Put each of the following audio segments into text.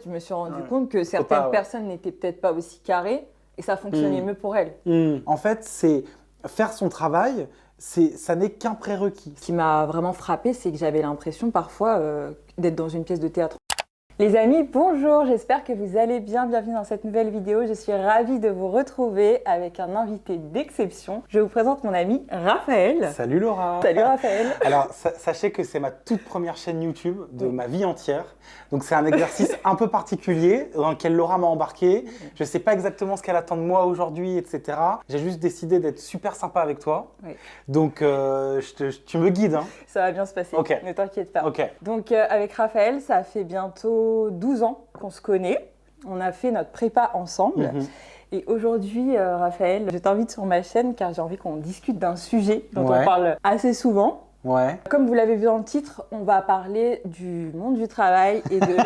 Je me suis rendu compte que certaines personnes n'étaient peut-être pas aussi carrées et ça fonctionnait mieux pour elles. En fait, c'est faire son travail, ça n'est qu'un prérequis. Ce qui m'a vraiment frappée, c'est que j'avais l'impression parfois d'être dans une pièce de théâtre. Les amis, bonjour, j'espère que vous allez bien. Bienvenue dans cette nouvelle vidéo. Je suis ravie de vous retrouver avec un invité d'exception. Je vous présente mon ami Raphaël. Salut Laura. Salut Raphaël. Alors, sachez que c'est ma toute première chaîne YouTube de ma vie entière. Donc, c'est un exercice un peu particulier dans lequel Laura m'a embarqué. Je ne sais pas exactement ce qu'elle attend de moi aujourd'hui, etc. J'ai juste décidé d'être super sympa avec toi. Oui. Donc, tu me guides. Hein. Ça va bien se passer, okay. Ne t'inquiète pas. Okay. Donc, avec Raphaël, ça fait bientôt 12 ans qu'on se connaît. On a fait notre prépa ensemble. Et aujourd'hui, Raphaël, je t'invite sur ma chaîne car j'ai envie qu'on discute d'un sujet dont on parle assez souvent. Ouais. Comme vous l'avez vu dans le titre, on va parler du monde du travail et de...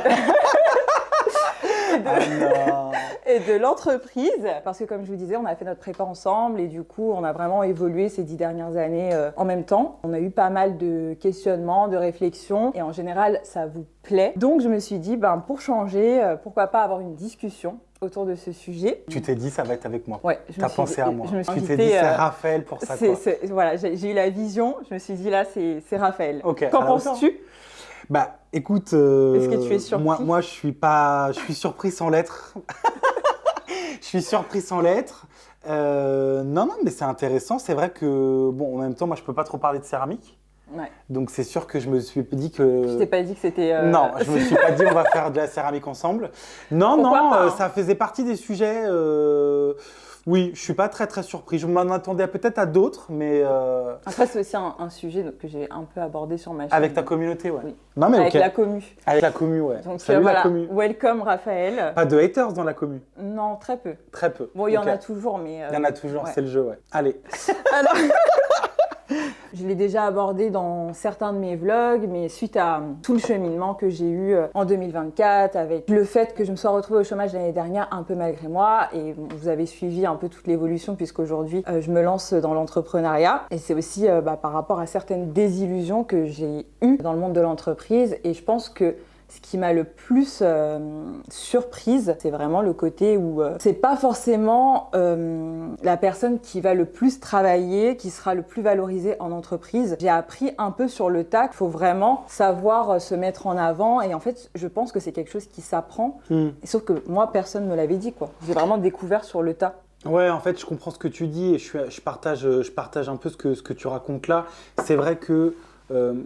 et de l'entreprise. Parce que comme je vous disais, on a fait notre prépa ensemble et du coup, on a vraiment évolué ces 10 dernières années en même temps. On a eu pas mal de questionnements, de réflexions et en général, ça vous plaît. Donc, je me suis dit, pour changer, pourquoi pas avoir une discussion autour de ce sujet. Tu t'es dit, ça va être avec moi. Ouais, tu as pensé à moi. Tu t'es dit, c'est Raphaël pour ça. Voilà, j'ai eu la vision. Je me suis dit, là, c'est Raphaël. Okay, qu'en penses-tu ? Bah, écoute, est-ce que tu es surpris ? moi, je suis surpris sans l'être. Je suis surpris sans l'être. Non, mais c'est intéressant. C'est vrai que, bon, en même temps, moi, je peux pas trop parler de céramique. Ouais. Donc, c'est sûr que je me suis dit que… Tu t'es pas dit que c'était… Non, je me suis pas dit on va faire de la céramique ensemble. Non, Pourquoi pas, ça faisait partie des sujets… Oui, je suis pas très surpris. Je m'en attendais peut-être à d'autres, mais… Après, c'est aussi un sujet que j'ai un peu abordé sur ma chaîne. Avec ta communauté, ouais. Oui. Non, mais avec la commu. Avec la commu, ouais. Donc, salut voilà. la commu. Welcome, Raphaël. Pas de haters dans la commu? Non, très peu. Très peu. Bon, il y en a toujours, mais… Il y en a toujours, c'est le jeu, ouais. Allez. Alors… Je l'ai déjà abordé dans certains de mes vlogs, mais suite à tout le cheminement que j'ai eu en 2024, avec le fait que je me sois retrouvée au chômage l'année dernière, un peu malgré moi, et vous avez suivi un peu toute l'évolution puisqu'aujourd'hui je me lance dans l'entrepreneuriat. Et c'est aussi par rapport à certaines désillusions que j'ai eues dans le monde de l'entreprise. Et je pense que ce qui m'a le plus surprise, c'est vraiment le côté où c'est pas forcément la personne qui va le plus travailler, qui sera le plus valorisée en entreprise. J'ai appris un peu sur le tas qu'il faut vraiment savoir se mettre en avant et en fait, je pense que c'est quelque chose qui s'apprend. Sauf que moi, personne ne me l'avait dit, quoi. J'ai vraiment découvert sur le tas. Ouais, en fait, je comprends ce que tu dis et je partage un peu ce que tu racontes là. C'est vrai que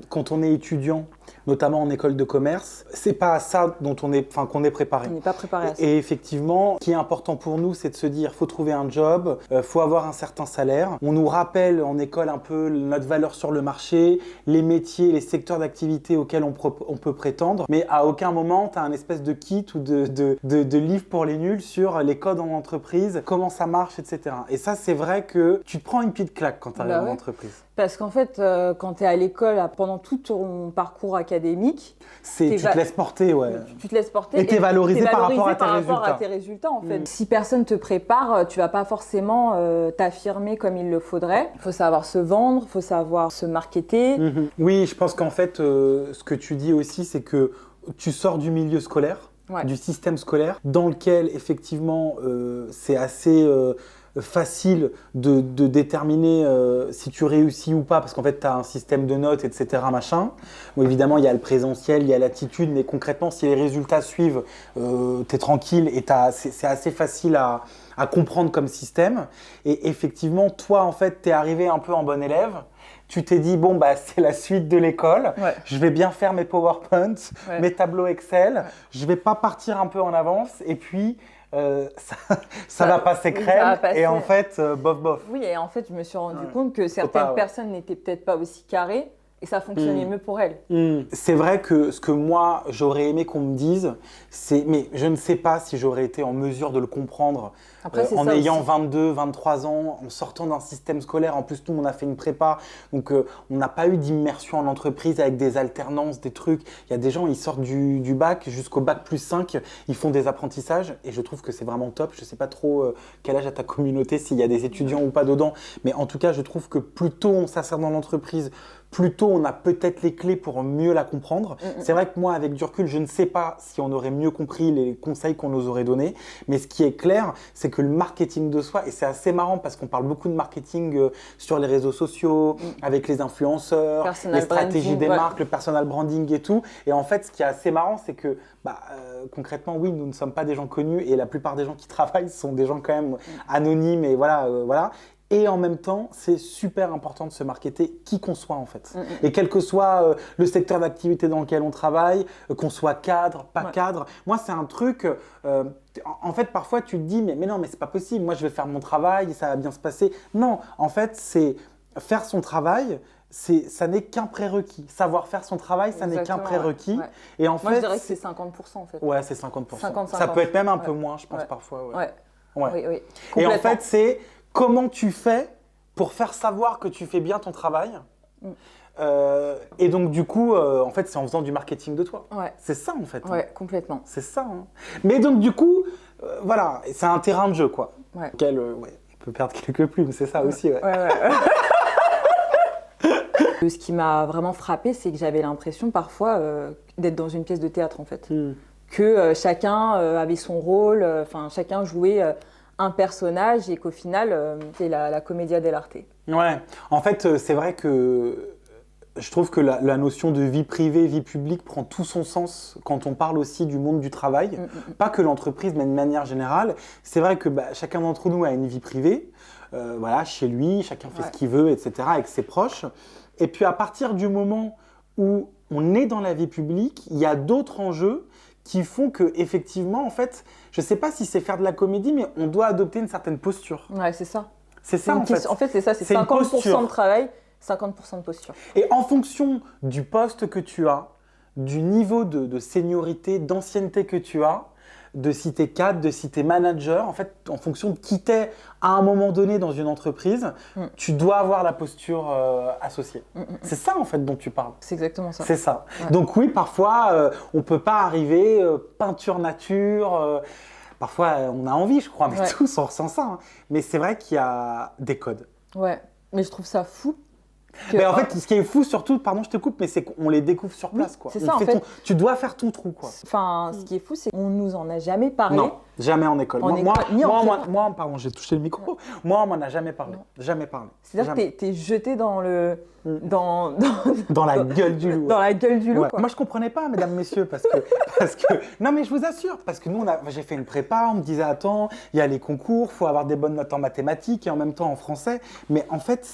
quand on est étudiant, notamment en école de commerce, c'est pas à ça qu'on est préparé. On n'est pas préparé à ça. Et effectivement, ce qui est important pour nous, c'est de se dire, faut trouver un job, faut avoir un certain salaire. On nous rappelle en école un peu notre valeur sur le marché, les métiers, les secteurs d'activité auxquels on peut prétendre, mais à aucun moment, tu as un espèce de kit ou de livre pour les nuls sur les codes en entreprise, comment ça marche, etc. Et ça, c'est vrai que tu te prends une petite claque quand tu arrives en entreprise. Parce qu'en fait, quand tu es à l'école, pendant tout ton parcours académique, tu te laisses porter, ouais. Tu te laisses porter et tu es valorisé par rapport à tes résultats. En fait. Si personne te prépare, tu vas pas forcément t'affirmer comme il le faudrait. Il faut savoir se vendre, il faut savoir se marketer. Oui, je pense qu'en fait, ce que tu dis aussi, c'est que tu sors du milieu scolaire, du système scolaire, dans lequel effectivement c'est assez… facile de déterminer si tu réussis ou pas parce qu'en fait tu as un système de notes, etc. machin. Bon, évidemment il y a le présentiel, il y a l'attitude, mais concrètement si les résultats suivent, tu es tranquille et c'est assez facile à comprendre comme système. Et effectivement toi en fait tu es arrivé un peu en bon élève. Tu t'es dit, bon, c'est la suite de l'école, je vais bien faire mes PowerPoint, mes tableaux Excel, je vais pas partir un peu en avance et puis ça va passer crème et en fait, bof. Oui, et en fait, je me suis rendu compte que certaines personnes n'étaient peut-être pas aussi carrées et ça fonctionnait mieux pour elles. C'est vrai que ce que moi, j'aurais aimé qu'on me dise, mais je ne sais pas si j'aurais été en mesure de le comprendre. Après, en ayant 22, 23 ans, en sortant d'un système scolaire, en plus nous on a fait une prépa, donc on n'a pas eu d'immersion en entreprise avec des alternances, des trucs. Il y a des gens, ils sortent du bac jusqu'au bac plus 5, ils font des apprentissages et je trouve que c'est vraiment top. Je ne sais pas trop quel âge a ta communauté, s'il y a des étudiants ou pas dedans, mais en tout cas je trouve que plus tôt on s'insère dans l'entreprise, plus tôt on a peut-être les clés pour mieux la comprendre. C'est vrai que moi, avec du recul, je ne sais pas si on aurait mieux compris les conseils qu'on nous aurait donnés. Mais ce qui est clair, c'est que le marketing de soi, et c'est assez marrant parce qu'on parle beaucoup de marketing sur les réseaux sociaux, avec les influenceurs, les stratégies des marques, le personal branding et tout. Et en fait, ce qui est assez marrant, c'est que concrètement, oui, nous ne sommes pas des gens connus et la plupart des gens qui travaillent sont des gens quand même anonymes et voilà. Et en même temps, c'est super important de se marketer qui qu'on soit en fait. Et quel que soit le secteur d'activité dans lequel on travaille, qu'on soit cadre, pas cadre. Moi, c'est un truc, en fait, parfois tu te dis, mais non, mais c'est pas possible, moi je vais faire mon travail, ça va bien se passer. Non, en fait, c'est faire son travail, ça n'est qu'un prérequis. Savoir faire son travail, ça n'est qu'un prérequis. Ouais. Et en moi, fait, je dirais que c'est 50% en fait. Ouais, c'est 50%. 50-50. Ça peut être même un peu moins, je pense, parfois. Ouais. Oui. Et en fait, c'est comment tu fais pour faire savoir que tu fais bien ton travail. Et donc, du coup, en fait, c'est en faisant du marketing de toi. Ouais. C'est ça, en fait. Ouais, complètement. C'est ça. Mais donc, du coup, voilà, c'est un terrain de jeu, quoi. Ouais. On peut perdre quelques plumes, c'est ça aussi. Ouais. Ce qui m'a vraiment frappée, c'est que j'avais l'impression parfois d'être dans une pièce de théâtre, en fait. Que chacun avait son rôle, chacun jouait un personnage et qu'au final, c'est la commedia dell'arte. Ouais, en fait, c'est vrai que je trouve que la notion de vie privée, vie publique prend tout son sens quand on parle aussi du monde du travail. Pas que l'entreprise, mais de manière générale. C'est vrai que chacun d'entre nous a une vie privée, chez lui, chacun fait ce qu'il veut, etc., avec ses proches. Et puis à partir du moment où on est dans la vie publique, il y a d'autres enjeux qui font que effectivement, en fait, je ne sais pas si c'est faire de la comédie, mais on doit adopter une certaine posture. Ouais, c'est ça. C'est ça, en fait. En fait, c'est ça, c'est 50% de travail, 50% de posture. Et en fonction du poste que tu as, du niveau de seniorité, d'ancienneté que tu as, de si tu es cadre, de si tu es manager, en fait, en fonction de qui tu es à un moment donné dans une entreprise, tu dois avoir la posture associée. C'est ça, en fait, dont tu parles. C'est exactement ça. C'est ça. Ouais. Donc oui, parfois, on ne peut pas arriver peinture nature. Parfois, on a envie, je crois, mais tous, on ressent ça. Mais c'est vrai qu'il y a des codes. Ouais, mais je trouve ça fou. Mais en fait, ce qui est fou surtout, pardon, je te coupe, mais c'est qu'on les découvre sur place, quoi. C'est ça, en fait. Tu dois faire ton trou, quoi. Enfin, ce qui est fou, c'est qu'on nous en a jamais parlé. Non, jamais en école. Moi, pardon, j'ai touché le micro. Moi, on m'en a jamais parlé. Jamais parlé. C'est-à-dire que t'es jeté dans le... Dans la gueule du loup. Dans la gueule du loup, quoi. Moi, je comprenais pas, mesdames, messieurs, parce que... Non, mais je vous assure, parce que nous, j'ai fait une prépa, on me disait, attends, il y a les concours, faut avoir des bonnes notes en mathématiques et en même temps en français. Mais en fait,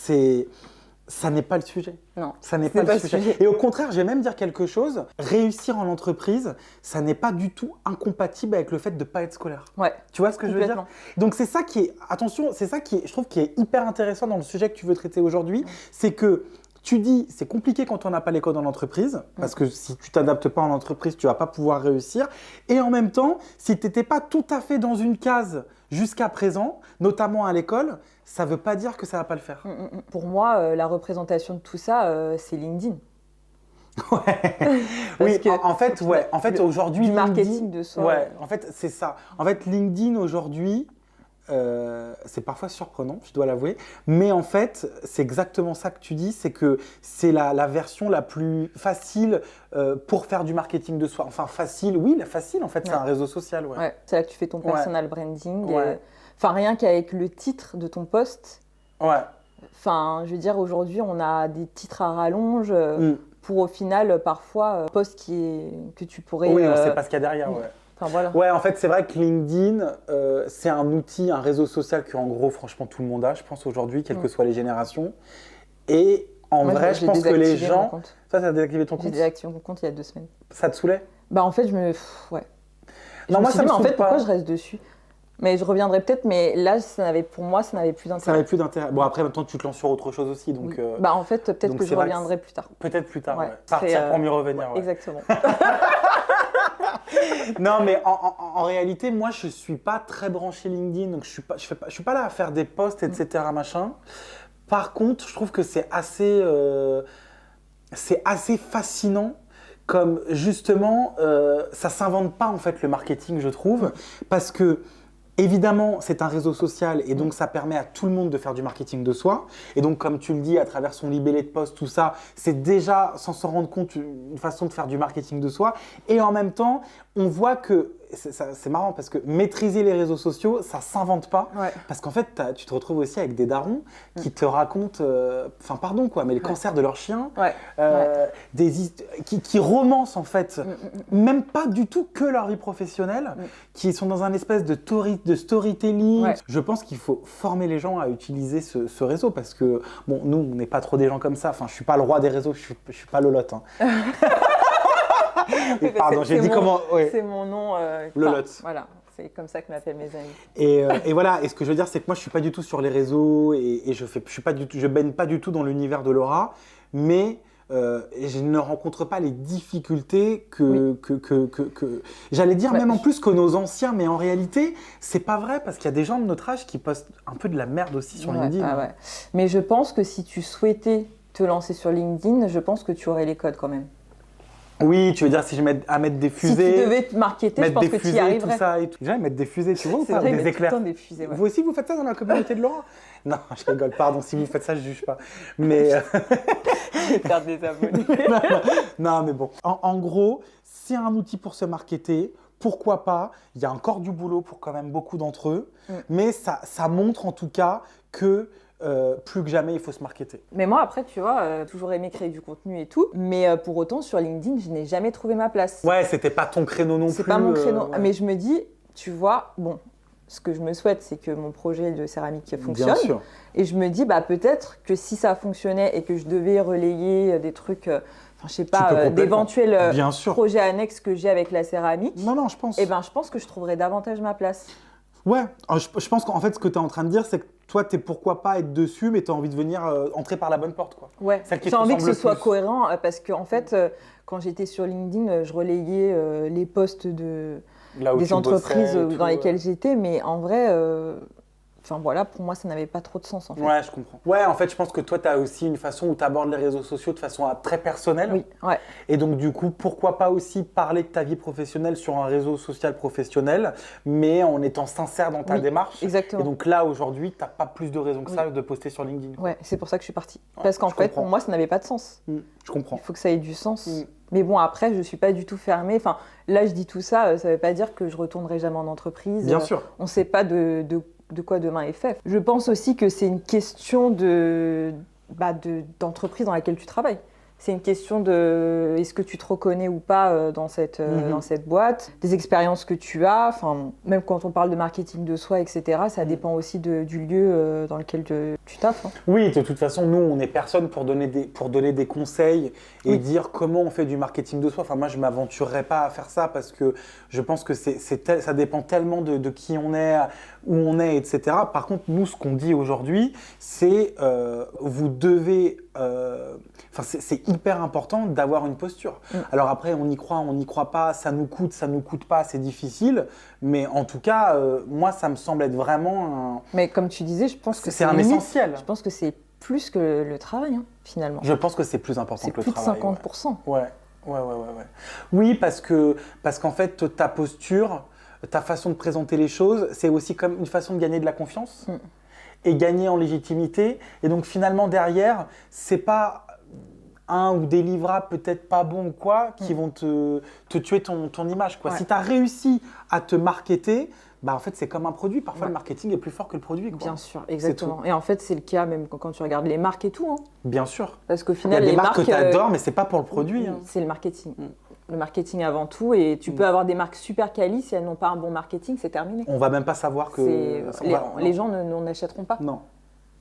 ça n'est pas le sujet. Non, ça n'est pas le sujet. Et au contraire, je vais même dire quelque chose. Réussir en entreprise, ça n'est pas du tout incompatible avec le fait de ne pas être scolaire. Ouais. Tu vois ce que je veux dire? Donc c'est ça qui est, attention, c'est ça qui est, je trouve, qui est hyper intéressant dans le sujet que tu veux traiter aujourd'hui. C'est que tu dis, c'est compliqué quand on n'a pas les codes en entreprise, parce que si tu t'adaptes pas en entreprise, tu vas pas pouvoir réussir. Et en même temps, si tu n'étais pas tout à fait dans une case jusqu'à présent, notamment à l'école, ça veut pas dire que ça va pas le faire. Pour moi, la représentation de tout ça, c'est LinkedIn. Oui, en fait, aujourd'hui, du marketing de soi. Ouais, en fait, c'est ça. En fait, LinkedIn aujourd'hui, c'est parfois surprenant, je dois l'avouer, mais en fait, c'est exactement ça que tu dis, c'est que c'est la version la plus facile pour faire du marketing de soi. Enfin, facile, oui, facile, en fait, c'est un réseau social. Ouais. C'est là que tu fais ton personal branding. Enfin, rien qu'avec le titre de ton post. Ouais. Enfin, je veux dire, aujourd'hui, on a des titres à rallonge pour au final, parfois, post que tu pourrais... Oui, on ne sait pas ce qu'il y a derrière, Enfin, voilà. Ouais, en fait, c'est vrai que LinkedIn, c'est un outil, un réseau social que, en gros, franchement, tout le monde a, je pense, aujourd'hui, quelles que soient les générations. Et en vrai, je pense que les gens... Ça, tu as désactivé ton compte? J'ai désactivé mon compte il y a 2 semaines. Ça te saoulait? En fait, Ouais. Non, moi, ça me saoule pas. Pourquoi je reste dessus? Mais je reviendrai peut-être, mais là, pour moi, ça n'avait plus d'intérêt. Ça n'avait plus d'intérêt. Bon, après, maintenant, tu te lances sur autre chose aussi. Donc, en fait, peut-être que je reviendrai plus tard. Peut-être plus tard, Partir pour mieux revenir. Exactement. Non, mais en réalité, moi, je ne suis pas très branché LinkedIn. Donc, je ne suis pas là à faire des posts, etc. Machin. Par contre, je trouve que c'est assez fascinant. Comme justement, ça ne s'invente pas, en fait, le marketing, je trouve. Parce que Évidemment, c'est un réseau social et donc ça permet à tout le monde de faire du marketing de soi. Et donc, comme tu le dis, à travers son libellé de poste, tout ça, c'est déjà, sans s'en rendre compte, une façon de faire du marketing de soi. Et en même temps, on voit que, c'est marrant parce que maîtriser les réseaux sociaux, ça ne s'invente pas. Ouais. Parce qu'en fait, tu te retrouves aussi avec des darons qui te racontent, enfin pardon quoi, mais le cancer de leur chien, qui romancent en fait, même pas du tout que leur vie professionnelle, qui sont dans un espèce de storytelling. Ouais. Je pense qu'il faut former les gens à utiliser ce réseau parce que, bon, nous, on n'est pas trop des gens comme ça. Enfin, je suis pas le roi des réseaux, je suis pas Lolotte. Hein. Pardon, j'ai dit comment. Ouais. C'est mon nom. Lolotte. Voilà. C'est comme ça que m'appellent mes amis. Et voilà. Et ce que je veux dire, c'est que moi, je suis pas du tout sur les réseaux et je baigne pas du tout dans l'univers de Laura, mais je ne rencontre pas les difficultés que j'allais dire même en plus que nos anciens, mais en réalité, c'est pas vrai parce qu'il y a des gens de notre âge qui postent un peu de la merde aussi sur LinkedIn. Ah ouais. Mais je pense que si tu souhaitais te lancer sur LinkedIn, je pense que tu aurais les codes quand même. Oui, tu veux dire si je mets à mettre des fusées. Si tu devais te marketer, je pense que tu y arriverais. Tout ça et tout. Déjà, mettre des fusées, tu vois ou pas? Vrai, des éclairs. Des fusées, ouais. Vous aussi, vous faites ça dans la communauté de Laura? Non, je rigole, pardon, si vous faites ça, je ne juge pas. Mais. Je vais perdre des abonnés. Non, mais bon. En gros, c'est un outil pour se marketer. Pourquoi pas? Il y a encore du boulot pour quand même beaucoup d'entre eux. Mais ça montre en tout cas que. Plus que jamais, il faut se marketer. Mais moi, après, tu vois, toujours aimé créer du contenu et tout. Mais pour autant, sur LinkedIn, je n'ai jamais trouvé ma place. Ouais, c'était pas ton créneau non plus. C'est pas mon créneau. Mais je me dis, tu vois, bon, ce que je me souhaite, c'est que mon projet de céramique fonctionne. Bien sûr. Et je me dis, bah, peut-être que si ça fonctionnait et que je devais relayer des trucs, je sais pas, d'éventuels projets annexes que j'ai avec la céramique. Non, je pense. Eh ben, je pense que je trouverais davantage ma place. Ouais, je pense qu'en fait, ce que tu es en train de dire, c'est que toi, tu es pourquoi pas être dessus, mais tu as envie de venir entrer par la bonne porte, quoi. Ouais, j'ai envie que ce soit cohérent parce qu'en fait, quand j'étais sur LinkedIn, je relayais les posts des entreprises dans lesquelles j'étais, mais en vrai, enfin voilà, pour moi, ça n'avait pas trop de sens en fait. Ouais, je comprends. Ouais, en fait, je pense que toi, tu as aussi une façon où tu abordes les réseaux sociaux de façon très personnelle. Oui, ouais. Et donc, du coup, pourquoi pas aussi parler de ta vie professionnelle sur un réseau social professionnel, mais en étant sincère dans ta démarche. Exactement. Et donc là, aujourd'hui, tu n'as pas plus de raison que ça de poster sur LinkedIn. Ouais, c'est pour ça que je suis partie. Parce qu'en fait, pour moi, ça n'avait pas de sens. Je comprends. Il faut que ça ait du sens. Mais bon, après, je ne suis pas du tout fermée. Enfin, là, je dis tout ça, ça ne veut pas dire que je retournerai jamais en entreprise. Bien sûr. On ne sait pas de quoi demain est fait. Je pense aussi que c'est une question d'entreprise dans laquelle tu travailles. C'est une question de est-ce que tu te reconnais ou pas dans cette boîte, des expériences que tu as. Enfin, même quand on parle de marketing de soi, etc., ça dépend aussi du lieu dans lequel tu taffes. Hein. Oui, de toute façon, nous, on n'est personne pour donner des conseils et dire comment on fait du marketing de soi. Enfin, moi, je ne m'aventurerais pas à faire ça parce que je pense que ça dépend tellement de qui on est, où on est, etc. Par contre, nous, ce qu'on dit aujourd'hui, c'est vous devez... c'est hyper important d'avoir une posture. Alors après, on y croit pas, ça nous coûte pas, c'est difficile. Mais en tout cas, moi, ça me semble être vraiment un... Mais comme tu disais, je pense que c'est un essentiel. Je pense que c'est plus que le travail, hein, finalement. Je pense que c'est plus important que le travail. C'est plus de 50%. Ouais. Oui, parce qu'en fait, ta posture, ta façon de présenter les choses, c'est aussi comme une façon de gagner de la confiance. Et gagner en légitimité. Et donc finalement derrière, c'est pas un ou des livrables peut-être pas bons ou quoi qui vont te tuer ton image, quoi. Si tu as réussi à te marketer, bah en fait c'est comme un produit. Parfois le marketing est plus fort que le produit, quoi. Bien sûr, exactement. Et en fait c'est le cas même quand tu regardes les marques et tout. Hein. Bien sûr. Parce qu'au final il y a des marques que tu adores, mais c'est pas pour le produit. C'est le marketing. Le marketing avant tout, et tu peux avoir des marques super quali, si elles n'ont pas un bon marketing, c'est terminé. On va même pas savoir que... Les gens n'achèteront pas. Non.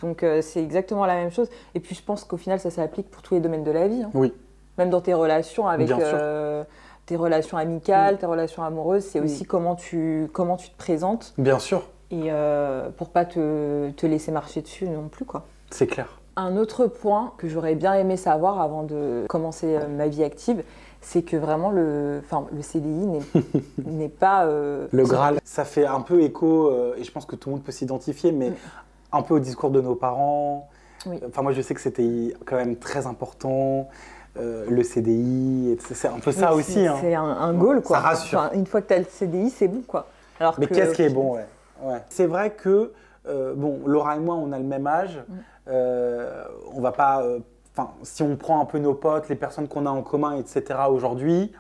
Donc c'est exactement la même chose. Et puis je pense qu'au final ça s'applique pour tous les domaines de la vie. Hein. Oui. Même dans tes relations avec tes relations amicales, tes relations amoureuses, c'est aussi comment tu te présentes. Bien sûr. Et pour pas te laisser marcher dessus non plus, quoi. C'est clair. Un autre point que j'aurais bien aimé savoir avant de commencer ma vie active, c'est que vraiment le CDI n'est pas... le Graal. Ça fait un peu écho, et je pense que tout le monde peut s'identifier, mais un peu au discours de nos parents. Oui. Enfin, moi, je sais que c'était quand même très important, le CDI, c'est un peu ça aussi. C'est un goal, quoi. Ça rassure. Enfin, une fois que tu as le CDI, c'est bon, quoi. Mais qu'est-ce qui est bon, ouais. Ouais. C'est vrai que, bon, Laura et moi, on a le même âge. On va pas... si on prend un peu nos potes, les personnes qu'on a en commun, etc. aujourd'hui,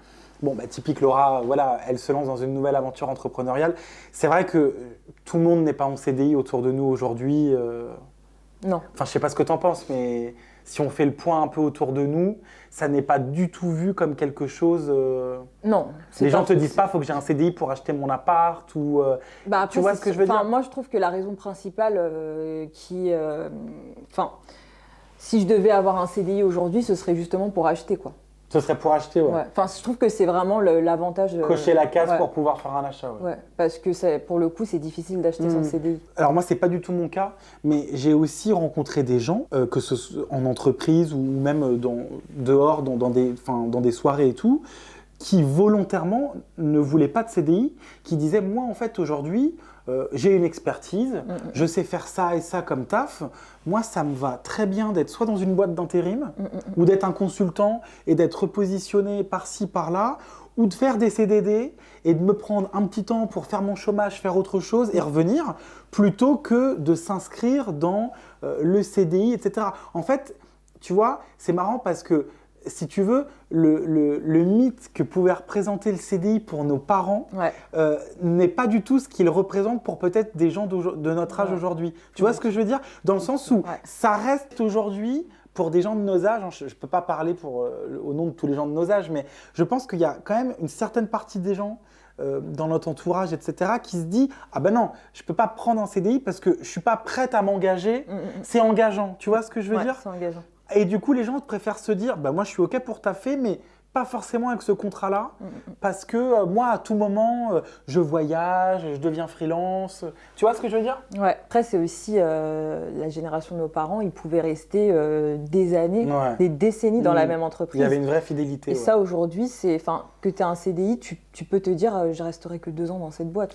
bon, typique Laura, voilà, elle se lance dans une nouvelle aventure entrepreneuriale. C'est vrai que tout le monde n'est pas en CDI autour de nous aujourd'hui. Non. Enfin, je sais pas ce que tu en penses, mais si on fait le point un peu autour de nous, ça n'est pas du tout vu comme quelque chose... Non. Les gens te disent pas, faut que j'ai un CDI pour acheter mon appart ou... Après, tu vois ce que je veux dire? Moi, je trouve que la raison principale si je devais avoir un CDI aujourd'hui, ce serait justement pour acheter, quoi. Ce serait pour acheter, ouais. Je trouve que c'est vraiment l'avantage. Cocher la case pour pouvoir faire un achat, ouais. Ouais, parce que pour le coup, c'est difficile d'acheter son CDI. Alors moi, c'est pas du tout mon cas, mais j'ai aussi rencontré des gens, que ce soit en entreprise ou même dehors, dans des soirées et tout, qui volontairement ne voulaient pas de CDI, qui disaient, moi, en fait, aujourd'hui, j'ai une expertise, je sais faire ça et ça comme taf. Moi, ça me va très bien d'être soit dans une boîte d'intérim ou d'être un consultant et d'être repositionné par-ci, par-là, ou de faire des CDD et de me prendre un petit temps pour faire mon chômage, faire autre chose et revenir, plutôt que de s'inscrire dans le CDI, etc. En fait, tu vois, c'est marrant parce que si tu veux, le mythe que pouvait représenter le CDI pour nos parents n'est pas du tout ce qu'il représente pour peut-être des gens de notre âge aujourd'hui. Tu vois ce que je veux dire? Dans le sens où ça reste aujourd'hui, pour des gens de nos âges, je ne peux pas parler au nom de tous les gens de nos âges, mais je pense qu'il y a quand même une certaine partie des gens dans notre entourage, etc., qui se dit « Ah ben non, je ne peux pas prendre un CDI parce que je ne suis pas prête à m'engager. C'est engageant. » Tu vois ce que je veux dire? C'est engageant. Et du coup, les gens préfèrent se dire, moi je suis OK pour taffer, mais pas forcément avec ce contrat-là, parce que moi, à tout moment, je voyage, je deviens freelance. Tu vois ce que je veux dire? Ouais. Après, c'est aussi la génération de nos parents, ils pouvaient rester des années, des décennies dans la même entreprise. Il y avait une vraie fidélité. Et ça, aujourd'hui, que tu aies un CDI, tu peux te dire, je resterai que 2 ans dans cette boîte.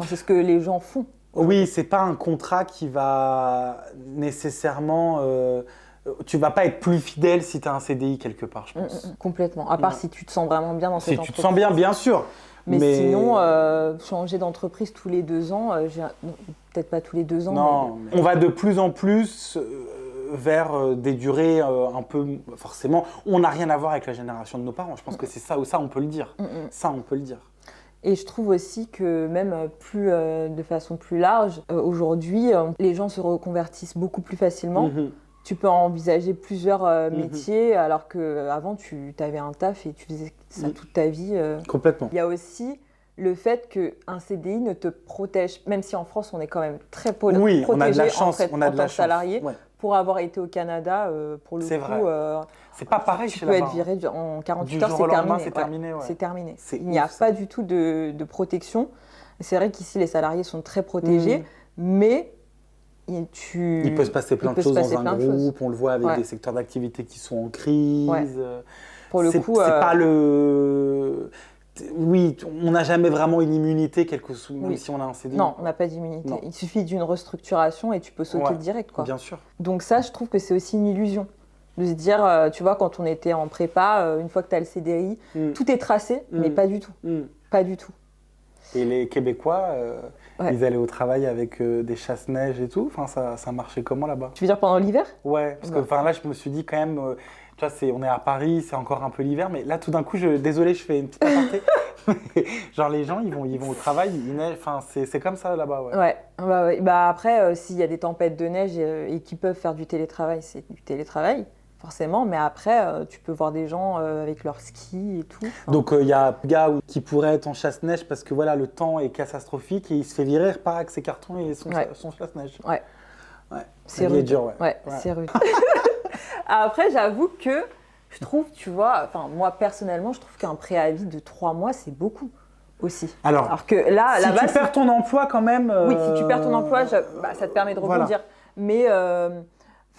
C'est ce que les gens font. Oui, c'est pas un contrat qui va nécessairement... tu vas pas être plus fidèle si tu as un CDI quelque part, je pense. Complètement. À part si tu te sens vraiment bien dans cette entreprise. Si tu te sens bien, bien sûr. Mais sinon, changer d'entreprise tous les 2 ans, peut-être pas tous les 2 ans. Non, mais... on va de plus en plus vers des durées un peu... Forcément, on n'a rien à voir avec la génération de nos parents. Je pense que c'est ça ou ça, on peut le dire. Ça, on peut le dire. Et je trouve aussi que même de façon plus large, aujourd'hui, les gens se reconvertissent beaucoup plus facilement. Tu peux envisager plusieurs métiers, alors qu'avant, tu avais un taf et tu faisais ça toute ta vie. Complètement. Il y a aussi le fait qu'un CDI ne te protège, même si en France, on est quand même très protégé on a de la chance, en tant que salarié. Pour avoir été au Canada, pour le coup, c'est pas pareil tu peux être viré en 48 heures, c'est terminé. C'est terminé. Il n'y a pas du tout de protection. C'est vrai qu'ici, les salariés sont très protégés, mais... Il peut se passer plein de choses dans un groupe, on le voit avec des secteurs d'activité qui sont en crise. Pour le coup, c'est pas le... Oui, on n'a jamais vraiment une immunité, même si on a un CDI. Non, on n'a pas d'immunité. Il suffit d'une restructuration et tu peux sauter direct, quoi. Bien sûr. Donc ça, je trouve que c'est aussi une illusion. De se dire, tu vois, quand on était en prépa, une fois que tu as le CDI, tout est tracé, mais pas du tout. Pas du tout. Et les Québécois, ils allaient au travail avec des chasse-neige et tout. Enfin, ça marchait comment là-bas? Tu veux dire pendant l'hiver? Ouais, parce que là, je me suis dit quand même, tu vois, on est à Paris, c'est encore un peu l'hiver, mais là, tout d'un coup, désolé, je fais une petite aparté. Genre, les gens, ils vont au travail, il neige. Enfin, c'est comme ça là-bas, ouais. Après, s'il y a des tempêtes de neige et qu'ils peuvent faire du télétravail, c'est du télétravail. Forcément, mais après, tu peux voir des gens avec leur ski et tout. Donc, il y a un gars qui pourrait être en chasse-neige parce que voilà, le temps est catastrophique et il se fait virer, il repart avec ses cartons et son chasse-neige. Ouais. C'est rude. Dur, c'est rude. Après, j'avoue que je trouve, tu vois, moi personnellement, je trouve qu'un préavis de 3 mois, c'est beaucoup aussi. Alors que là, si tu perds ton emploi quand même... Oui, si tu perds ton emploi, ça te permet de rebondir. Mais...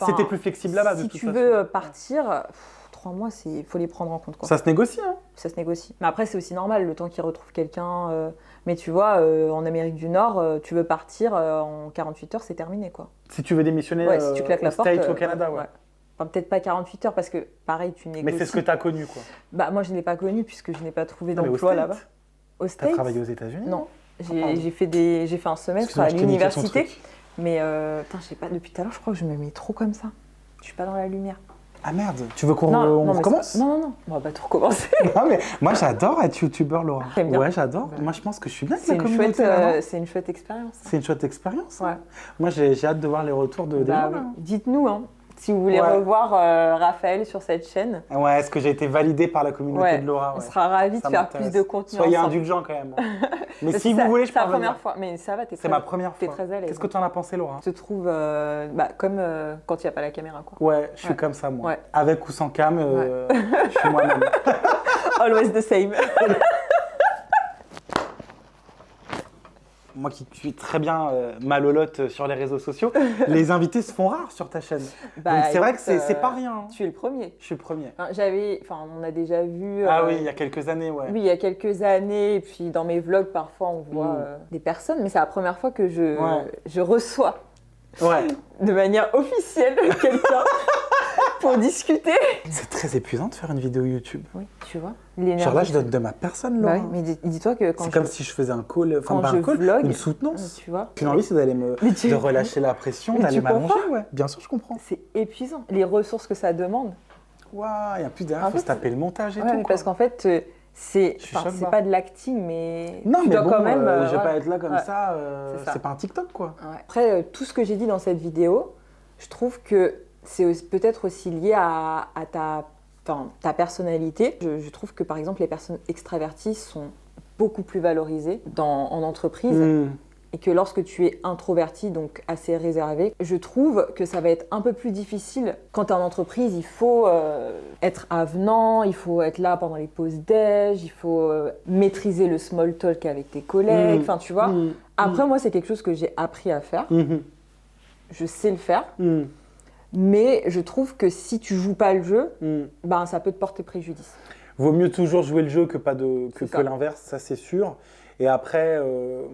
c'était plus flexible là-bas, de toute façon. Si tu veux partir, 3 mois, il faut les prendre en compte, quoi. Ça se négocie, hein? Ça se négocie. Mais après, c'est aussi normal, le temps qu'ils retrouvent quelqu'un. Mais tu vois, en Amérique du Nord, tu veux partir, en 48 heures, c'est terminé, quoi. Si tu veux démissionner si tu claques la porte, au Canada, Enfin, peut-être pas 48 heures, parce que, pareil, tu négocies. Mais c'est ce que tu as connu, quoi. Moi, je ne l'ai pas connu, puisque je n'ai pas trouvé d'emploi là-bas. Au States? Tu as travaillé aux États-Unis? Non. J'ai fait un semestre à l'université. Mais putain, je sais pas, depuis tout à l'heure, je crois que je me mets trop comme ça. Je suis pas dans la lumière. Ah merde, tu veux qu'on recommence? Non, on va pas tout recommencer. Non, mais moi j'adore être youtubeur, Laura. T'aimes bien? Ouais, j'adore. Moi je pense que je suis bien avec la C'est communauté. une chouette expérience. C'est une chouette expérience. Ouais. Moi j'ai hâte de voir les retours des gens. Oui. Dites-nous, hein, si vous voulez revoir Raphaël sur cette chaîne. Ouais, est-ce que j'ai été validé par la communauté de Laura? On sera ravis de faire plus de contenu. Soyez indulgents quand même. Mais si vous voulez, je peux revenir. C'est la première fois, mais ça va, c'est ma première fois. T'es très à l'aise. Qu'est-ce que tu en as pensé, Laura? Je te trouve comme quand il n'y a pas la caméra, quoi. Ouais, je suis comme ça, moi. Ouais. Avec ou sans cam, je suis moi-même. Always the same. Moi qui suis très bien malolote sur les réseaux sociaux, les invités se font rares sur ta chaîne. Donc c'est vrai que c'est pas rien. Tu es le premier. Je suis le premier. On a déjà vu. Ah oui, il y a quelques années, ouais. Oui, il y a quelques années. Et puis dans mes vlogs, parfois, on voit des personnes. Mais c'est la première fois que je reçois de manière officielle quelqu'un pour discuter. C'est très épuisant de faire une vidéo YouTube. Oui, tu vois. Genre là, je donne de ma personne, Laura. Bah oui, mais dis-toi que quand c'est comme si je faisais un call, vlog, une soutenance. Tu vois. Puis l'envie, c'est d'aller de relâcher la pression, d'aller m'allonger. Ouais. Bien sûr, je comprends. C'est épuisant. Les ressources que ça demande. Waouh, et en plus derrière, il faut se taper le montage et tout. Parce qu'en fait, c'est pas de l'acting, mais non, tu mais dois bon, quand même. Je vais pas être là comme ça. C'est pas un TikTok, quoi. Ouais. Après, tout ce que j'ai dit dans cette vidéo, je trouve que c'est peut-être aussi lié à ta personnalité. Je trouve que par exemple les personnes extraverties sont beaucoup plus valorisées en entreprise et que lorsque tu es introverti, donc assez réservé, je trouve que ça va être un peu plus difficile. Quand tu es en entreprise, il faut être avenant, il faut être là pendant les pauses déj, il faut maîtriser le small talk avec tes collègues, enfin tu vois. Après moi c'est quelque chose que j'ai appris à faire, je sais le faire. Mais je trouve que si tu joues pas le jeu, ça peut te porter préjudice. Vaut mieux toujours jouer le jeu que l'inverse, ça c'est sûr. Et après,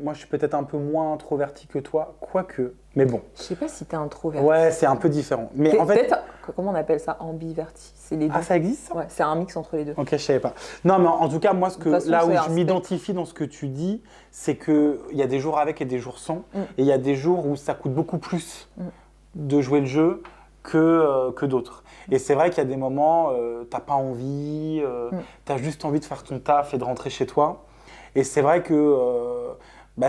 moi je suis peut-être un peu moins introverti que toi, quoique. Mais bon. Je sais pas si tu es introverti. Ouais, c'est un peu différent. Mais en fait, comment on appelle ça? Ambiverti. C'est les deux. Ah, ça existe ça? Ouais, c'est un mix entre les deux. Ok, je savais pas. Non, mais en tout cas, moi, là où je m'identifie dans ce que tu dis, c'est qu'il y a des jours avec et des jours sans. Et il y a des jours où ça coûte beaucoup plus de jouer le jeu que d'autres. Et c'est vrai qu'il y a des moments, t'as pas envie, t'as juste envie de faire ton taf et de rentrer chez toi. Et c'est vrai que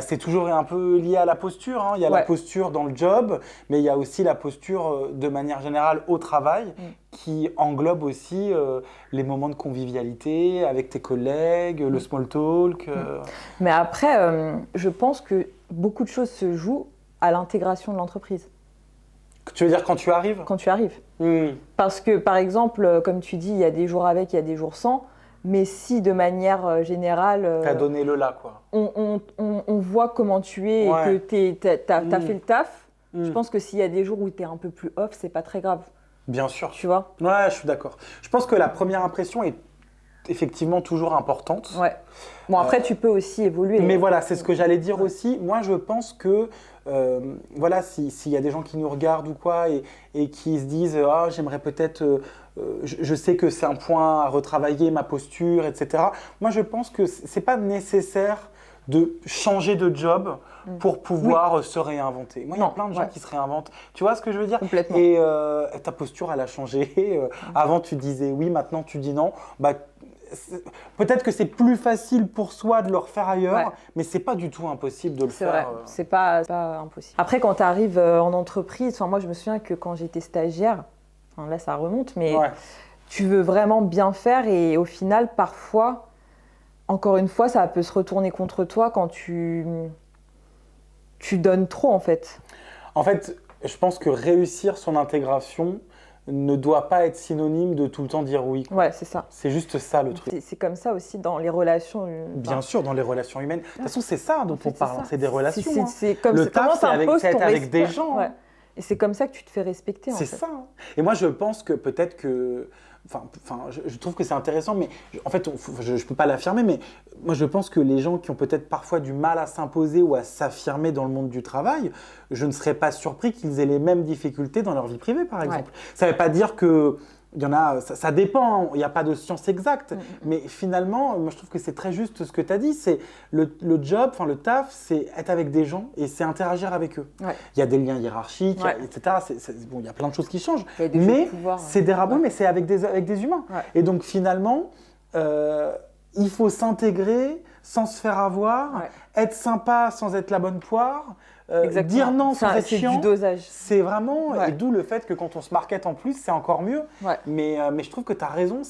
c'est toujours un peu lié à la posture. Hein. Il y a la posture dans le job, mais il y a aussi la posture de manière générale au travail qui englobe aussi les moments de convivialité avec tes collègues, le small talk. Mais après, je pense que beaucoup de choses se jouent à l'intégration de l'entreprise. Tu veux dire quand tu arrives? Quand tu arrives. Parce que, par exemple, comme tu dis, il y a des jours avec, il y a des jours sans. Mais si, de manière générale… T'as donné le là, quoi. On voit comment tu es et que t'as fait le taf. Je pense que s'il y a des jours où t'es un peu plus off, c'est pas très grave. Bien sûr. Tu vois? Ouais, je suis d'accord. Je pense que la première impression est effectivement toujours importante. Ouais. Bon, après, tu peux aussi évoluer. Mais voilà, c'est ce que j'allais dire aussi. Moi, je pense que, s'il y a des gens qui nous regardent ou quoi et qui se disent « Ah, j'aimerais peut-être… je sais que c'est un point à retravailler, ma posture, etc. » Moi, je pense que c'est pas nécessaire de changer de job pour pouvoir se réinventer. Moi, il y a plein de gens qui se réinventent. Tu vois ce que je veux dire? Complètement. Et ta posture, elle a changé. Avant, tu disais oui, maintenant, tu dis non. Peut-être que c'est plus facile pour soi de le refaire ailleurs, mais c'est pas du tout impossible de le faire. C'est vrai, c'est pas impossible. Après, quand tu arrives en entreprise, moi je me souviens que quand j'étais stagiaire, là ça remonte, mais tu veux vraiment bien faire et au final, parfois, encore une fois, ça peut se retourner contre toi quand tu donnes trop en fait. En fait, je pense que réussir son intégration ne doit pas être synonyme de tout le temps dire oui. Ouais, c'est ça. C'est juste ça le truc. C'est comme ça aussi dans les relations. Bien sûr, dans les relations humaines. De toute façon, c'est ça dont on parle. C'est des relations. C'est comme le taf, c'est avec des gens. Ouais. Et c'est comme ça que tu te fais respecter. C'est ça. Et moi, je pense que peut-être que… je trouve que c'est intéressant, mais en fait, je ne peux pas l'affirmer, mais moi, je pense que les gens qui ont peut-être parfois du mal à s'imposer ou à s'affirmer dans le monde du travail, je ne serais pas surpris qu'ils aient les mêmes difficultés dans leur vie privée, par exemple. Ça ne veut pas dire que Il y en a, ça dépend, il n'y a pas de science exacte, mais finalement, moi je trouve que c'est très juste ce que tu as dit, c'est le job, enfin le taf, c'est être avec des gens et c'est interagir avec eux. Ouais. Il y a des liens hiérarchiques, etc. Bon, il y a plein de choses qui changent, mais c'est des rabots, mais c'est avec des humains. Ouais. Et donc finalement, il faut s'intégrer sans se faire avoir, être sympa sans être la bonne poire. Dire non sans être chiant, du dosage. C'est vraiment, et d'où le fait que quand on se market en plus, c'est encore mieux. Ouais. Mais je trouve que tu as raison,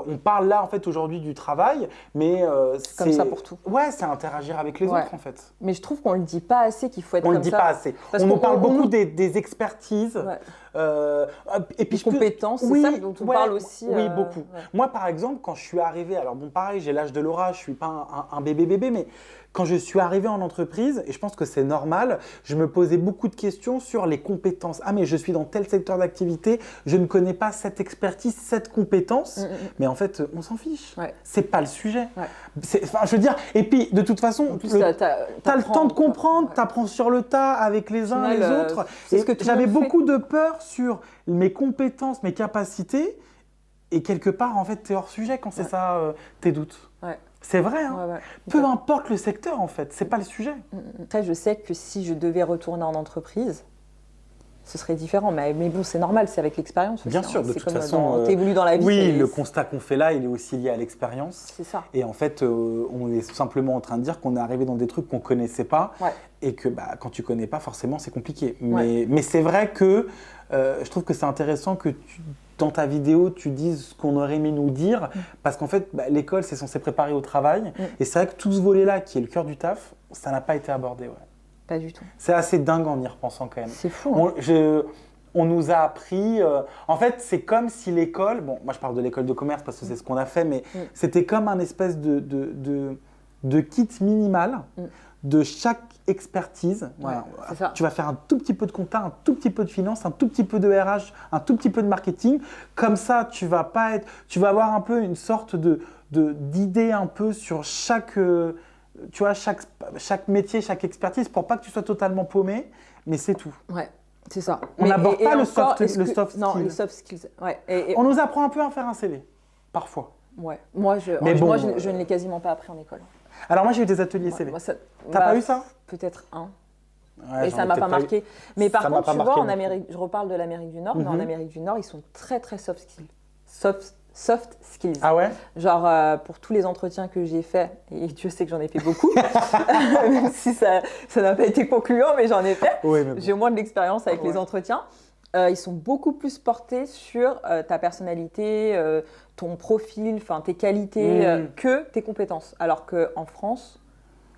on parle là en fait aujourd'hui du travail, mais c'est comme ça pour tout. Ouais, c'est interagir avec les autres en fait. Mais je trouve qu'on le dit pas assez qu'il faut être comme ça. On le dit pas assez. On nous parle beaucoup des expertises. Et puis compétences, c'est ça dont on parle aussi. Oui, beaucoup. Ouais. Moi, par exemple, quand je suis arrivé, alors bon, pareil, j'ai l'âge de Laura, je suis pas un bébé, mais quand je suis arrivé en entreprise, et je pense que c'est normal, je me posais beaucoup de questions sur les compétences. Ah, mais je suis dans tel secteur d'activité, je ne connais pas cette expertise, cette compétence. Mais en fait, on s'en fiche. Ouais. C'est pas le sujet. Ouais. Je veux dire, et puis de toute façon, tu as le temps de comprendre, tu apprends sur le tas avec les uns et les autres. Et j'avais beaucoup de peur sur mes compétences, mes capacités. Et quelque part, en fait, tu es hors sujet quand c'est ça, tes doutes. Ouais. C'est vrai, hein. Peu importe le secteur, en fait, c'est pas le sujet. Après, je sais que si je devais retourner en entreprise, ce serait différent. Mais bon, c'est normal, c'est avec l'expérience aussi. Bien sûr, de toute façon. Tu évolues dans la vie. Oui, le constat qu'on fait là, il est aussi lié à l'expérience. C'est ça. Et en fait, on est simplement en train de dire qu'on est arrivé dans des trucs qu'on connaissait pas. Et que quand tu connais pas, forcément, c'est compliqué. Mais c'est vrai que je trouve que c'est intéressant que dans ta vidéo, tu dises ce qu'on aurait aimé nous dire, parce qu'en fait, l'école, c'est censé préparer au travail. Et c'est vrai que tout ce volet-là, qui est le cœur du taf, ça n'a pas été abordé. Pas du tout. C'est assez dingue en y repensant quand même. C'est fou. Hein. On nous a appris… en fait, c'est comme si l'école… Bon, moi, je parle de l'école de commerce parce que c'est ce qu'on a fait, mais c'était comme un espèce de kit minimal de chaque expertise. Voilà. Tu vas faire un tout petit peu de compta, un tout petit peu de finance, un tout petit peu de RH, un tout petit peu de marketing. Comme ça, tu vas avoir un peu une sorte d'idée un peu sur chaque métier, chaque expertise, pour pas que tu sois totalement paumé, mais c'est tout. Ouais, c'est ça. On n'aborde pas le soft skill. Non, les soft skills. Ouais. On nous apprend un peu à faire un CV, parfois. Ouais. Moi, je ne l'ai quasiment pas appris en école. Alors moi, j'ai eu des ateliers CV. T'as pas eu ça? Peut-être un. Et ça m'a pas marqué. Mais par contre, tu vois, en Amérique, je reparle de l'Amérique du Nord, mais en Amérique du Nord, ils sont très très soft skills. Soft skills. Ah ouais? Genre, pour tous les entretiens que j'ai faits, et Dieu sait que j'en ai fait beaucoup, même si ça n'a pas été concluant, mais j'en ai fait. Oui, bon. J'ai au moins de l'expérience avec les entretiens. Ils sont beaucoup plus portés sur ta personnalité, ton profil, tes qualités, que tes compétences. Alors qu'en France,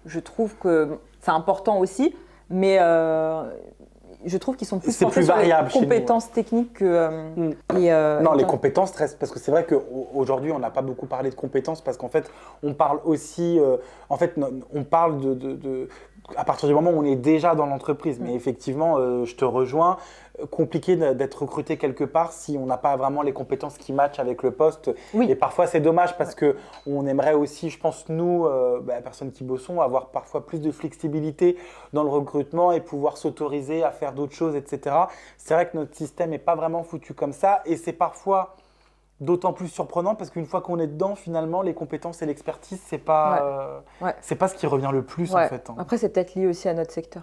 je trouve que c'est important aussi, mais je trouve qu'ils sont plus portés sur les compétences techniques que… non, les compétences restent, parce que c'est vrai qu'aujourd'hui, on n'a pas beaucoup parlé de compétences, parce qu'en fait, on parle aussi… on parle à partir du moment où on est déjà dans l'entreprise. Mais effectivement, je te rejoins, compliqué d'être recruté quelque part si on n'a pas vraiment les compétences qui matchent avec le poste. Oui. Et parfois, c'est dommage parce qu'on aimerait aussi, je pense, nous, personnes qui bossons, avoir parfois plus de flexibilité dans le recrutement et pouvoir s'autoriser à faire d'autres choses, etc. C'est vrai que notre système n'est pas vraiment foutu comme ça et c'est parfois… d'autant plus surprenant parce qu'une fois qu'on est dedans, finalement, les compétences et l'expertise, c'est pas ce qui revient le plus en fait. Hein. Après, c'est peut-être lié aussi à notre secteur.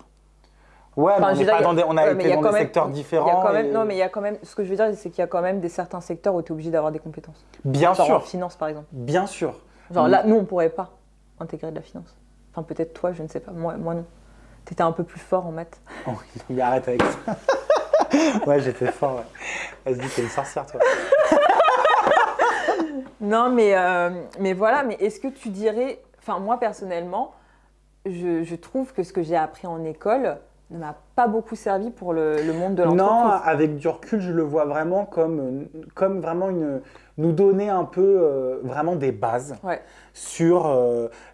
Ouais, mais on a été dans des secteurs différents. Non, mais il y a quand même. Ce que je veux dire, c'est qu'il y a quand même certains secteurs où tu es obligé d'avoir des compétences. Bien sûr. Genre en finance, par exemple. Bien sûr. Genre là, nous, on pourrait pas intégrer de la finance. Enfin, peut-être toi, je ne sais pas. Moi non. Tu étais un peu plus fort en maths. Oh, mais arrête avec ça. Ouais, j'étais fort. Ouais. Vas-y, t'es une sorcière, toi. Non, mais voilà. Mais est-ce que tu dirais… Enfin, moi, personnellement, je trouve que ce que j'ai appris en école ne m'a pas beaucoup servi pour le monde de l'entreprise. Non, avec du recul, je le vois vraiment comme vraiment nous donner un peu vraiment des bases sur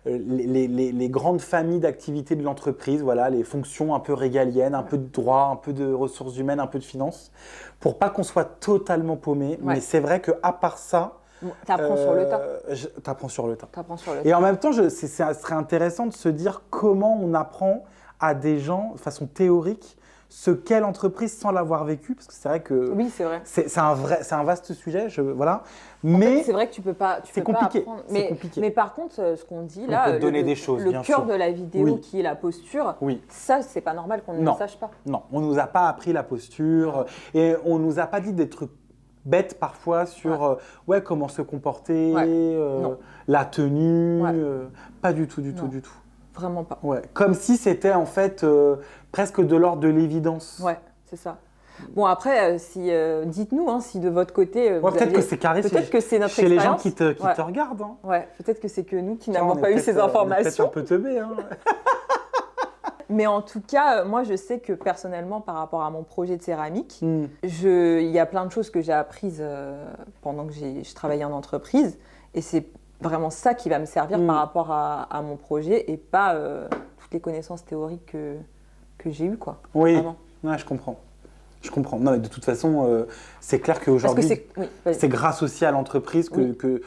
les grandes familles d'activités de l'entreprise, voilà, les fonctions un peu régaliennes, un peu de droit, un peu de ressources humaines, un peu de finance, pour pas qu'on soit totalement paumé. Mais c'est vrai qu'à part ça, t'apprends sur le tas. T'apprends sur le tas. Et en même temps, ça serait intéressant de se dire comment on apprend à des gens, de façon théorique, ce qu'est l'entreprise sans l'avoir vécu, parce que c'est vrai que oui, c'est vrai. C'est un vaste sujet, voilà. Mais c'est vrai que tu peux pas compliqué. apprendre. C'est compliqué. Mais par contre, ce qu'on dit là, on peut te donner des choses, le cœur de la vidéo qui est la posture, ça, c'est pas normal qu'on ne le sache pas. Non, on nous a pas appris la posture et on nous a pas dit des trucs bêtes parfois sur comment se comporter, la tenue, pas du tout. Vraiment pas. Ouais. Comme si c'était en fait presque de l'ordre de l'évidence. Ouais, c'est ça. Bon après, dites-nous si de votre côté, peut-être que c'est carré peut-être que c'est notre chez les gens expérience. qui te regardent. Hein. Ouais, peut-être que c'est que nous qui n'avons pas eu ces informations. On est peut-être un peu teubés. Hein. Mais en tout cas, moi, je sais que personnellement, par rapport à mon projet de céramique, il y a plein de choses que j'ai apprises pendant que je travaillais en entreprise. Et c'est vraiment ça qui va me servir par rapport à mon projet et pas toutes les connaissances théoriques que j'ai eues, quoi. Oui, ouais, je comprends. Non, mais de toute façon, c'est clair qu'aujourd'hui, c'est grâce aussi à l'entreprise que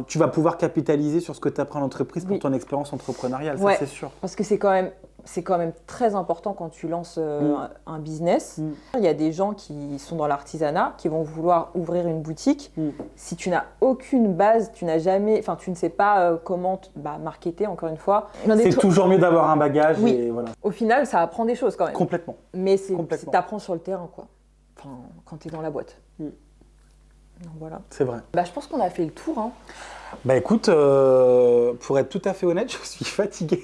tu vas pouvoir capitaliser sur ce que tu apprends à l'entreprise pour ton expérience entrepreneuriale, ça c'est sûr. Parce que c'est quand même très important quand tu lances un business. Il y a des gens qui sont dans l'artisanat, qui vont vouloir ouvrir une boutique. Si tu n'as aucune base, tu ne sais pas comment marketer, encore une fois. C'est toujours mieux d'avoir un bagage. Et voilà. Au final, ça apprend des choses quand même. Complètement. Mais tu apprends sur le terrain, quoi. Enfin, quand tu es dans la boîte. Donc voilà. C'est vrai. Je pense qu'on a fait le tour. Hein. Écoute, pour être tout à fait honnête, je suis fatigué.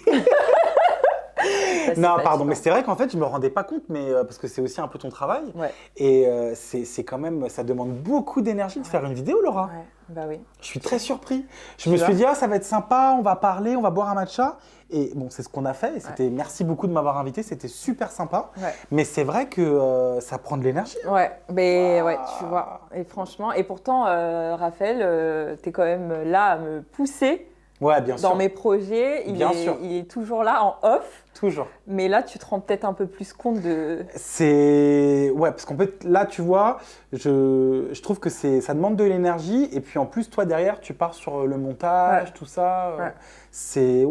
Non, pardon, mais c'est vrai qu'en fait, je me rendais pas compte, parce que c'est aussi un peu ton travail. Ouais. Et c'est quand même, ça demande beaucoup d'énergie de faire une vidéo, Laura. Ouais, bah oui. Je suis très surpris. Je me suis dit, ça va être sympa, on va parler, on va boire un matcha. Et bon, c'est ce qu'on a fait. Et merci beaucoup de m'avoir invité, c'était super sympa. Ouais. Mais c'est vrai que ça prend de l'énergie. Ouais, tu vois. Et franchement, et pourtant, Raphaël, tu es quand même là à me pousser. Ouais, bien sûr. Dans mes projets, il est toujours là en off. Toujours. Mais là, tu te rends peut-être un peu plus compte de... parce qu'en fait, là, tu vois, je trouve que ça demande de l'énergie. Et puis en plus, toi, derrière, tu pars sur le montage, tout ça. C'est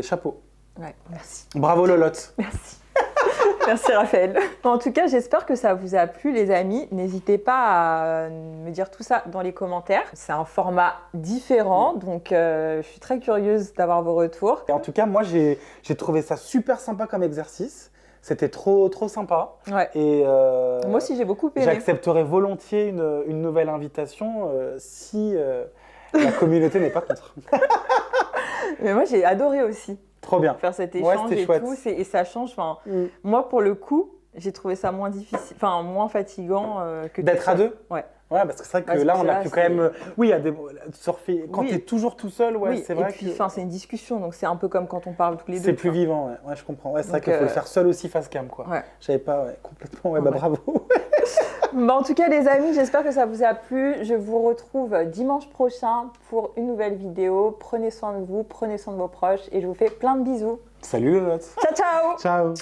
chapeau. Ouais, merci. Bravo, Lolotte. Merci. Merci Raphaël. En tout cas, j'espère que ça vous a plu les amis. N'hésitez pas à me dire tout ça dans les commentaires. C'est un format différent, donc je suis très curieuse d'avoir vos retours. Et en tout cas, moi, j'ai trouvé ça super sympa comme exercice. C'était trop sympa. Ouais. Et moi aussi, j'ai beaucoup aimé. J'accepterais volontiers une nouvelle invitation si la communauté n'est pas contre. Mais moi, j'ai adoré aussi. Trop bien. Faire cet échange et chouette. Tout, et ça change. Moi, pour le coup, j'ai trouvé ça moins difficile, moins fatigant que d'être à deux. Ouais. Ouais, parce que c'est vrai que là, on a pu quand même. Oui, il y a des surfer. Quand tu es toujours tout seul, c'est vrai. Et puis, c'est une discussion, donc c'est un peu comme quand on parle tous les deux. C'est plus vivant, ouais, je comprends. Ouais, c'est vrai qu'il faut le faire seul aussi face cam, quoi. Ouais. Je savais pas, complètement. Ouais, bravo. En tout cas, les amis, j'espère que ça vous a plu. Je vous retrouve dimanche prochain pour une nouvelle vidéo. Prenez soin de vous, prenez soin de vos proches et je vous fais plein de bisous. Salut, Lolotte. Ciao, ciao. Ciao.